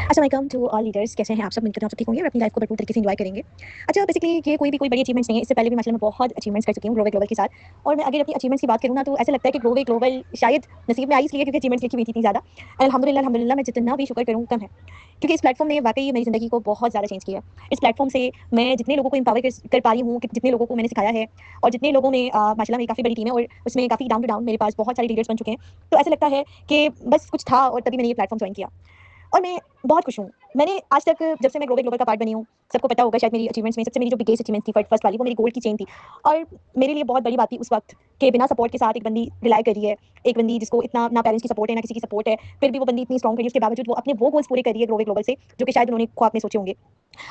अस्सलाम वालेकुम to all leaders. कैसे हैं आप सब? उम्मीद करता हूँ आप सब ठीक होंगे और अपनी लाइफ को भरपूर तरीके से एंजॉय करेंगे। अच्छा, बेसिकली ये कोई बड़ी अचीवमेंट्स नहीं है। इससे पहले भी माशाल्लाह मैं बहुत अचीवमेंट्स कर चुकी हूँ ग्लोबल के साथ। और मैं अगर अपनी अचीवमेंट्स की बात करूँ ना, तो ऐसा लगता है कि ग्लोबल शायद नसीब में आई इसलिए क्योंकि अचीवमेंट्स लिखी हुई थी इतनी ज़्यादा। अल्हम्दुलिल्लाह मैं जितना भी शुक्र करूँ कम है, क्योंकि इस प्लेटफॉर्म ने वाकई मेरी ज़िंदगी को बहुत ज़्यादा चेंज किया है। इस प्लेटफॉर्म से मैं जितने लोगों को एम्पावर कर पा रही हूँ, कि जितने लोगों को मैंने सिखाया है और जितने लोगों में माशाल्लाह मेरी काफ़ी बड़ी टीम है और उसमें काफ़ी डाउन टू डाउन मेरे पास बहुत सारे लीडर्स बन चुके हैं। तो ऐसा लगता है कि बस कुछ था और तभी मैंने ये प्लेटफॉर्म ज्वाइन किया और मैं बहुत खुश हूँ। मैंने आज तक जब से मैं ग्लोबल का पार्ट बनी हूँ, सबको पता होगा शायद मेरी अचीवमेंट्स में सबसे मेरी जो बिगेस्ट अचीवमेंट थी फर्स्ट वाली, वो मेरी गोल्ड की चेन थी। और मेरे लिए बहुत बड़ी बात थी उस वक़्त कि बिना सपोर्ट के साथ एक बंदी रिलाय कर रही है, एक बंदी जिसको इतना ना पेरेंट्स की सपोर्ट है, ना किसी की सपोर्ट है, फिर भी वो बंदी इतनी स्ट्रॉन्ग रही, उसके बावजूद वो अपने वो गोल्स पूरे कर रही है ग्लोबल से, जो कि शायद उन्होंने ख्वाब में सोचे होंगे।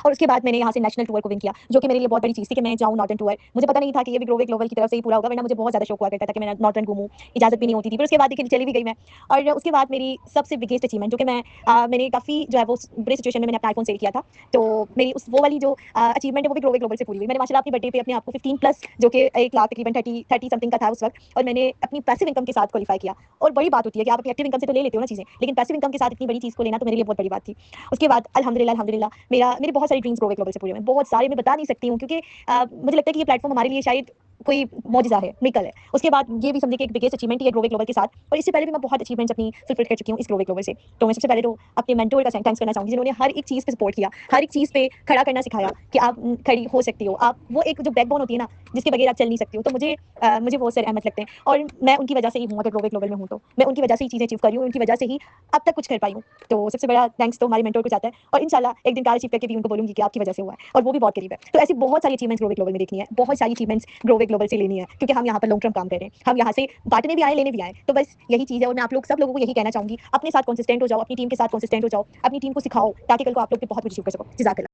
और उसके बाद मैंने यहाँ से नेशनल टूर को विन किया, जो कि मेरे लिए बहुत बड़ी चीज़ थी कि मैं जाऊँ नॉर्दर्न टूर। मुझे पता नहीं था कि ये भी ग्लोबल की तरफ से ही पूरा होगा, वरना मुझे बहुत ज़्यादा शौक हुआ करता था कि मैं नॉर्दर्न घूमूँ, इजाज़त भी नहीं होती थी। फिर उसके बाद देखिए चली भी गई मैं। और उसके बाद मेरी सबसे बिगेस्ट अचीवमेंट, जो कि मैंने काफ़ी जो है वो बुरे सिचुएशन में मैंने अपना आईफ़ोन सेल किया था। तो मेरी उस वो वाली जो अचीवमेंट है वो भी ग्लोबल से पूरी हुई। मैंने माशाल्लाह अपनी बर्थडे पे अपने आप को 15 प्लस, जो कि 1 लाख तकरीबन 30 समथिंग का था उस वक़्त, और मैंने अपनी पैसिव इनकम के साथ क्वालीफाई किया। और बड़ी बात होती है कि आप अपनी एक्टिव इनकम से तो ले लेते हो ना चीज़ें, लेकिन पैसिव इनकम के साथ इतनी बड़ी चीज़ को लेना तो मेरे लिए बहुत बड़ी बात थी। उसके बाद अल्हम्दुलिल्लाह मेरे बहुत सारे ड्रीम्स ग्लोबल से पूरे हुए हैं। बहुत सारे मैं बता नहीं सकती हूँ, क्योंकि मुझे लगता है कि ये प्लेटफ़ॉर्म हमारे लिए शायद कोई मौजज़ा है, मिरेकल है। उसके बाद ये भी समझिए कि एक बिगेस्ट अचीवमेंट ही है ग्लोबल के साथ। और इससे पहले भी मैं बहुत अचीवमेंट्स अपनी फुलफिल कर चुकी हूँ इस ग्लोबल से। तो मैं सबसे पहले तो अपने मेंटर का थैंक्स करना चाहूँगी, जिन्होंने हर एक चीज़ पे सपोर्ट किया, हर एक चीज़ पे खड़ा करना सिखाया कि आप खड़ी हो सकती हो। आप वो एक जो बैकबोन होती है ना, जिसके बगैर आप चल नहीं सकती हो। तो मुझे वो सर अहमद लगते हैं, और मैं उनकी वजह से ही हूँ। अगर ग्लोबल में हूँ तो मैं उनकी वजह से ही चीज़ें अचीव कर रही हूँ, उनकी वजह से ही अब तक कुछ कर पाई हूँ। तो सबसे बड़ा थैंक्स तो हमारे मेंटर को जाता है, और इंशाल्लाह एक दिन कार अचीव करके भी उनको बोलूँगी कि आपकी वजह से हुआ है, और वो भी बहुत करीब है। तो ऐसी बहुत सारी अचीवमेंट्स ग्लोबल में देखनी है, बहुत सारी अचीवमेंट्स ग्लोबल से लेनी है, क्योंकि हम यहाँ पर लॉन्ग टर्म काम कर रहे हैं। हम यहाँ से बांटने भी आए, लेने भी आए। तो बस यही चीज़ है, और मैं आप लोग सब लोगों को यही कहना चाहूँगी, अपने साथ कंसिस्टेंट हो जाओ, अपनी टीम के साथ कंसिस्टेंट हो जाओ, अपनी टीम को सिखाओ, ताकि कल को आप लोग भी बहुत कुछ अचीव कर सको। जज़ाकल्लाह।